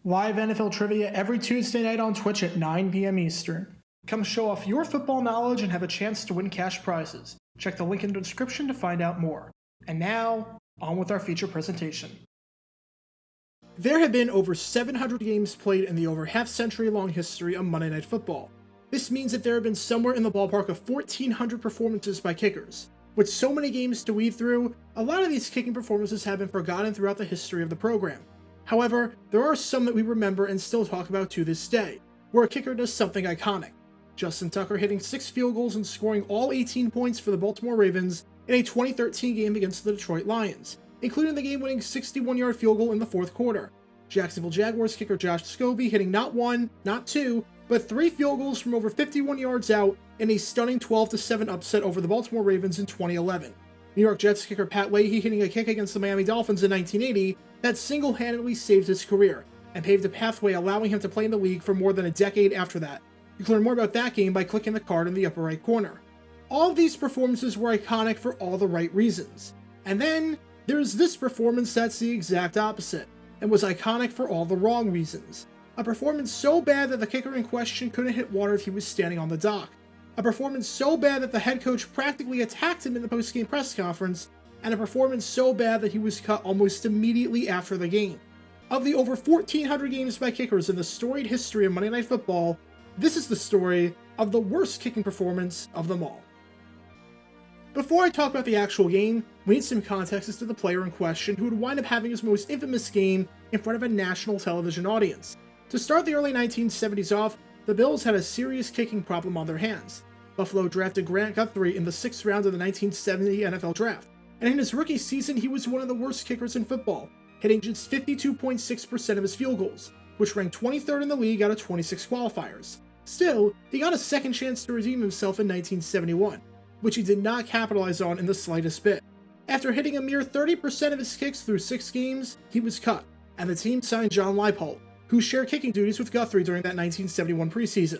Live NFL trivia every Tuesday night on Twitch at 9 p.m. Eastern. Come show off your football knowledge and have a chance to win cash prizes. Check the link in the description to find out more. And now, on with our feature presentation. There have been over 700 games played in the over half-century-long history of Monday Night Football. This means that there have been somewhere in the ballpark of 1,400 performances by kickers. With so many games to weed through, a lot of these kicking performances have been forgotten throughout the history of the program. However, there are some that we remember and still talk about to this day, where a kicker does something iconic. Justin Tucker hitting 6 field goals and scoring all 18 points for the Baltimore Ravens in a 2013 game against the Detroit Lions, including the game-winning 61-yard field goal in the fourth quarter. Jacksonville Jaguars kicker Josh Scobie hitting not 1, not 2, but 3 field goals from over 51 yards out in a stunning 12-7 upset over the Baltimore Ravens in 2011. New York Jets kicker Pat Leahy hitting a kick against the Miami Dolphins in 1980 that single-handedly saved his career and paved a pathway allowing him to play in the league for more than a decade after that. You can learn more about that game by clicking the card in the upper right corner. All of these performances were iconic for all the right reasons. And then, there's this performance that's the exact opposite, and was iconic for all the wrong reasons. A performance so bad that the kicker in question couldn't hit water if he was standing on the dock. A performance so bad that the head coach practically attacked him in the post-game press conference, and a performance so bad that he was cut almost immediately after the game. Of the over 1,400 games by kickers in the storied history of Monday Night Football, this is the story of the worst kicking performance of them all. Before I talk about the actual game, we need some context as to the player in question who would wind up having his most infamous game in front of a national television audience. To start the early 1970s off, the Bills had a serious kicking problem on their hands. Buffalo drafted Grant Guthrie in the 6th round of the 1970 NFL Draft, and in his rookie season he was one of the worst kickers in football, hitting just 52.6% of his field goals, which ranked 23rd in the league out of 26 qualifiers. Still, he got a second chance to redeem himself in 1971, which he did not capitalize on in the slightest bit. After hitting a mere 30% of his kicks through 6 games, he was cut, and the team signed John Leypoldt, who shared kicking duties with Guthrie during that 1971 preseason.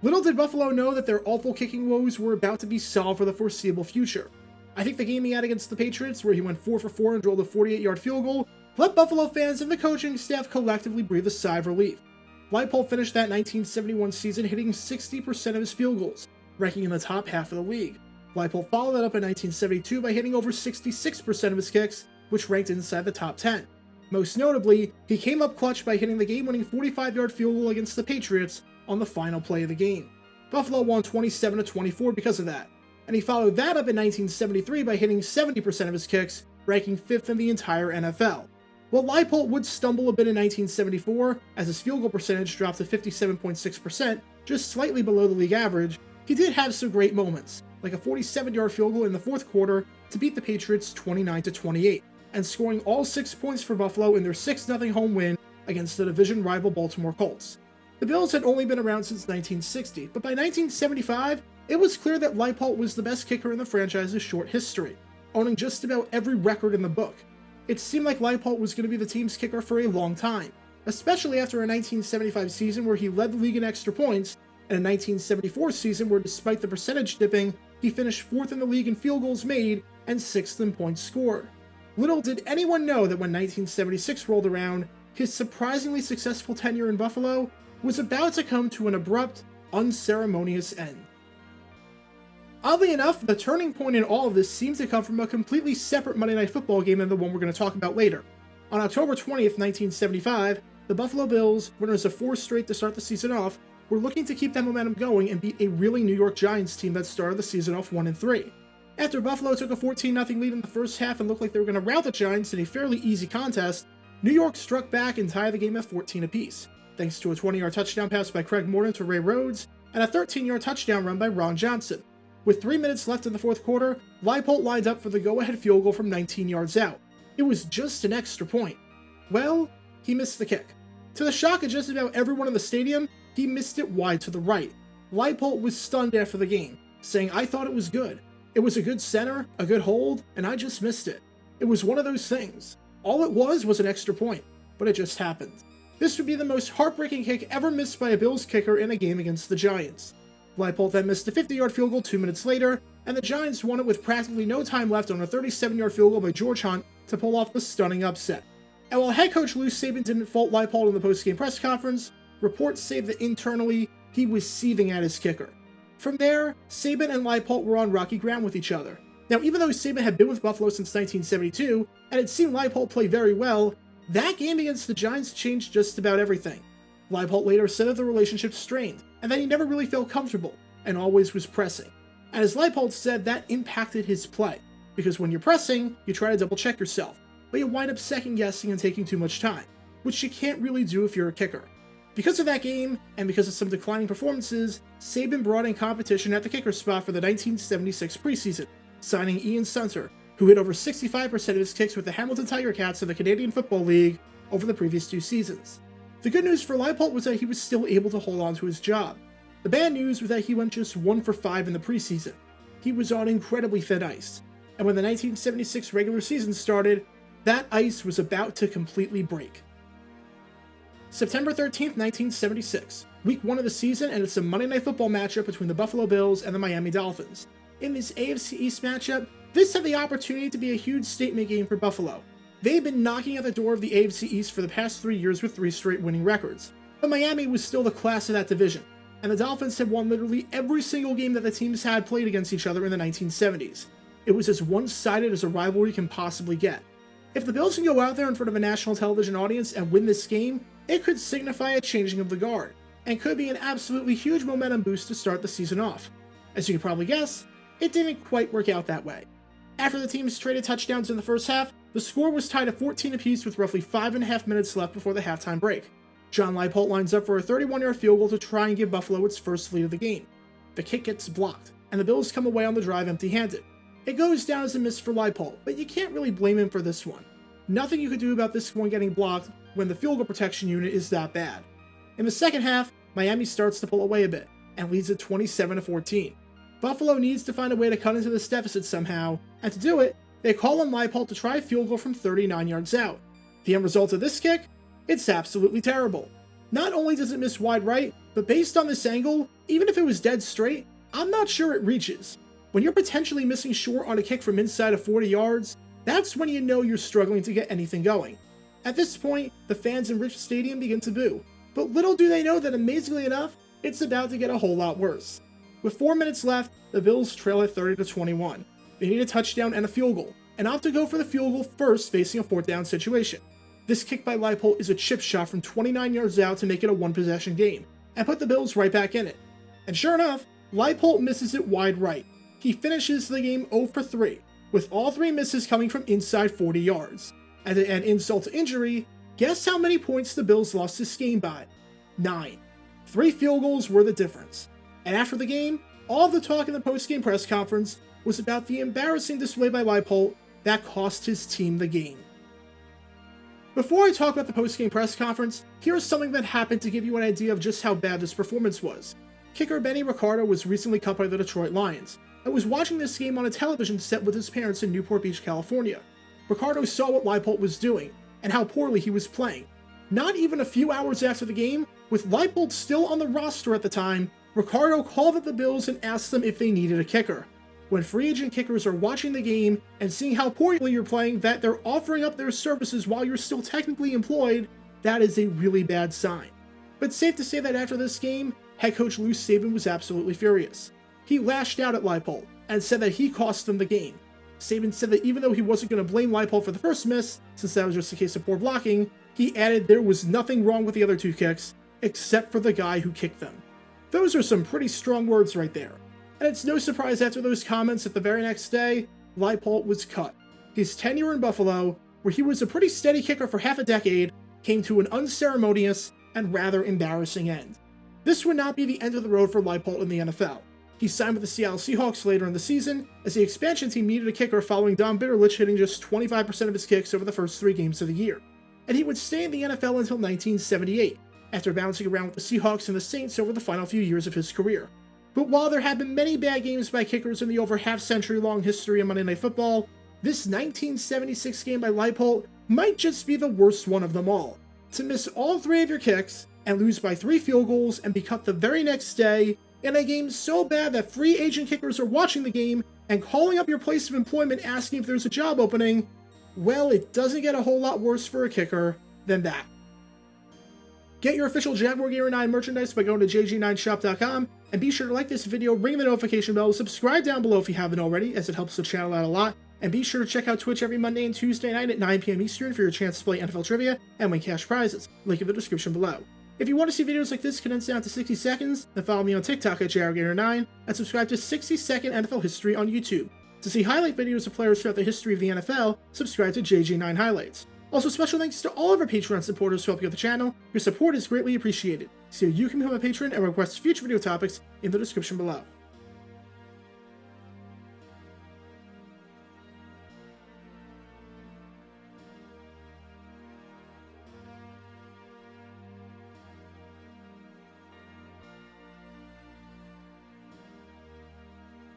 Little did Buffalo know that their awful kicking woes were about to be solved for the foreseeable future. I think the game he had against the Patriots, where he went 4 for 4 and drilled a 48-yard field goal, let Buffalo fans and the coaching staff collectively breathe a sigh of relief. Leypoldt finished that 1971 season hitting 60% of his field goals, ranking in the top half of the league. Leypoldt followed that up in 1972 by hitting over 66% of his kicks, which ranked inside the top 10. Most notably, he came up clutch by hitting the game-winning 45-yard field goal against the Patriots on the final play of the game. Buffalo won 27-24 because of that, and he followed that up in 1973 by hitting 70% of his kicks, ranking 5th in the entire NFL. While Leypoldt would stumble a bit in 1974, as his field goal percentage dropped to 57.6%, just slightly below the league average, he did have some great moments, like a 47-yard field goal in the fourth quarter to beat the Patriots 29-28, and scoring all 6 points for Buffalo in their 6-0 home win against the division rival Baltimore Colts. The Bills had only been around since 1960, but by 1975, it was clear that Leypoldt was the best kicker in the franchise's short history, owning just about every record in the book. It seemed like Leypoldt was going to be the team's kicker for a long time, especially after a 1975 season where he led the league in extra points, and a 1974 season where despite the percentage dipping, he finished 4th in the league in field goals made and 6th in points scored. Little did anyone know that when 1976 rolled around, his surprisingly successful tenure in Buffalo was about to come to an abrupt, unceremonious end. Oddly enough, the turning point in all of this seems to come from a completely separate Monday Night Football game than the one we're going to talk about later. On October 20th, 1975, the Buffalo Bills, winners of 4 straight to start the season off, were looking to keep that momentum going and beat a really New York Giants team that started the season off 1-3. After Buffalo took a 14-0 lead in the first half and looked like they were going to rout the Giants in a fairly easy contest, New York struck back and tied the game at 14 apiece, thanks to a 20-yard touchdown pass by Craig Morton to Ray Rhodes and a 13-yard touchdown run by Ron Johnson. With 3 minutes left in the fourth quarter, Leypoldt lined up for the go-ahead field goal from 19 yards out. It was just an extra point. Well, he missed the kick. To the shock of just about everyone in the stadium, he missed it wide to the right. Leypoldt was stunned after the game, saying, "I thought it was good. It was a good center, a good hold, and I just missed it. It was one of those things. All it was an extra point, but it just happened." This would be the most heartbreaking kick ever missed by a Bills kicker in a game against the Giants. Leypoldt then missed a 50-yard field goal 2 minutes later, and the Giants won it with practically no time left on a 37-yard field goal by George Hunt to pull off the stunning upset. And while head coach Lou Saban didn't fault Leypoldt in the post-game press conference, reports say that internally, he was seething at his kicker. From there, Saban and Leypoldt were on rocky ground with each other. Now, even though Saban had been with Buffalo since 1972, and had seen Leypoldt play very well, that game against the Giants changed just about everything. Leypoldt later said that the relationship strained, and that he never really felt comfortable, and always was pressing. And as Leypoldt said, that impacted his play, because when you're pressing, you try to double-check yourself, but you wind up second-guessing and taking too much time, which you can't really do if you're a kicker. Because of that game, and because of some declining performances, Saban brought in competition at the kicker spot for the 1976 preseason, signing Ian Sunter, who hit over 65% of his kicks with the Hamilton Tiger Cats of the Canadian Football League over the previous 2 seasons. The good news for Leypoldt was that he was still able to hold on to his job. The bad news was that he went just 1 for 5 in the preseason. He was on incredibly thin ice, and when the 1976 regular season started, that ice was about to completely break. September 13th, 1976, week 1 of the season, and it's a Monday Night Football matchup between the Buffalo Bills and the Miami Dolphins. In this AFC East matchup, this had the opportunity to be a huge statement game for Buffalo. They had been knocking at the door of the AFC East for the past 3 years with 3 straight winning records, but Miami was still the class of that division, and the Dolphins had won literally every single game that the teams had played against each other in the 1970s. It was as one-sided as a rivalry can possibly get. If the Bills can go out there in front of a national television audience and win this game, it could signify a changing of the guard, and could be an absolutely huge momentum boost to start the season off. As you can probably guess, it didn't quite work out that way. After the teams traded touchdowns in the first half, the score was tied at 14 apiece with roughly 5.5 minutes left before the halftime break. John Leypoldt lines up for a 31-yard field goal to try and give Buffalo its first lead of the game. The kick gets blocked, and the Bills come away on the drive empty-handed. It goes down as a miss for Leypoldt, but you can't really blame him for this one. Nothing you could do about this one getting blocked when the field goal protection unit is that bad. In the second half, Miami starts to pull away a bit, and leads at 27-14. Buffalo needs to find a way to cut into this deficit somehow, and to do it, they call on Leypoldt to try a field goal from 39 yards out. The end result of this kick? It's absolutely terrible. Not only does it miss wide right, but based on this angle, even if it was dead straight, I'm not sure it reaches. When you're potentially missing short on a kick from inside of 40 yards, that's when you know you're struggling to get anything going. At this point, the fans in Rich Stadium begin to boo, but little do they know that amazingly enough, it's about to get a whole lot worse. With 4 minutes left, the Bills trail at 30-21. They need a touchdown and a field goal, and opt to go for the field goal first facing a 4th down situation. This kick by Leypoldt is a chip shot from 29 yards out to make it a 1-possession game, and put the Bills right back in it. And sure enough, Leypoldt misses it wide right. He finishes the game 0 for 3, with all 3 misses coming from inside 40 yards. And to add insult to injury, guess how many points the Bills lost this game by? 9. 3 field goals were the difference. And after the game, all of the talk in the post-game press conference was about the embarrassing display by Leypoldt that cost his team the game. Before I talk about the post-game press conference, here's something that happened to give you an idea of just how bad this performance was. Kicker Benny Ricardo was recently cut by the Detroit Lions, and was watching this game on a television set with his parents in Newport Beach, California. Ricardo saw what Leypoldt was doing, and how poorly he was playing. Not even a few hours after the game, with Leypoldt still on the roster at the time, Ricardo called up the Bills and asked them if they needed a kicker. When free agent kickers are watching the game and seeing how poorly you're playing that they're offering up their services while you're still technically employed, that is a really bad sign. But safe to say that after this game, head coach Lou Saban was absolutely furious. He lashed out at Leypoldt and said that he cost them the game. Saban said that even though he wasn't going to blame Leypoldt for the first miss, since that was just a case of poor blocking, he added there was nothing wrong with the other 2 kicks, except for the guy who kicked them. Those are some pretty strong words right there. And it's no surprise after those comments that the very next day, Leypoldt was cut. His tenure in Buffalo, where he was a pretty steady kicker for half a decade, came to an unceremonious and rather embarrassing end. This would not be the end of the road for Leypoldt in the NFL. He signed with the Seattle Seahawks later in the season, as the expansion team needed a kicker following Don Bitterlich hitting just 25% of his kicks over the first 3 games of the year. And he would stay in the NFL until 1978, after bouncing around with the Seahawks and the Saints over the final few years of his career. But while there have been many bad games by kickers in the over half-century-long history of Monday Night Football, this 1976 game by Leypoldt might just be the worst one of them all. To miss all 3 of your kicks, and lose by 3 field goals and be cut the very next day, in a game so bad that free agent kickers are watching the game and calling up your place of employment asking if there's a job opening, Well, it doesn't get a whole lot worse for a kicker than that. Get your official Jaguar Gear 9 merchandise by going to jg9shop.com, and be sure to like this video, ring the notification bell, subscribe down below if you haven't already, as it helps the channel out a lot, and be sure to check out Twitch every Monday and Tuesday night at 9 p.m. Eastern for your chance to play NFL Trivia and win cash prizes. Link in the description below. If you want to see videos like this condensed down to 60 seconds, then follow me on TikTok at JaguarGator9, and subscribe to 60-Second NFL History on YouTube. To see highlight videos of players throughout the history of the NFL, subscribe to JG9 Highlights. Also, special thanks to all of our Patreon supporters who help get the channel. Your support is greatly appreciated. So you can become a patron and request future video topics in the description below.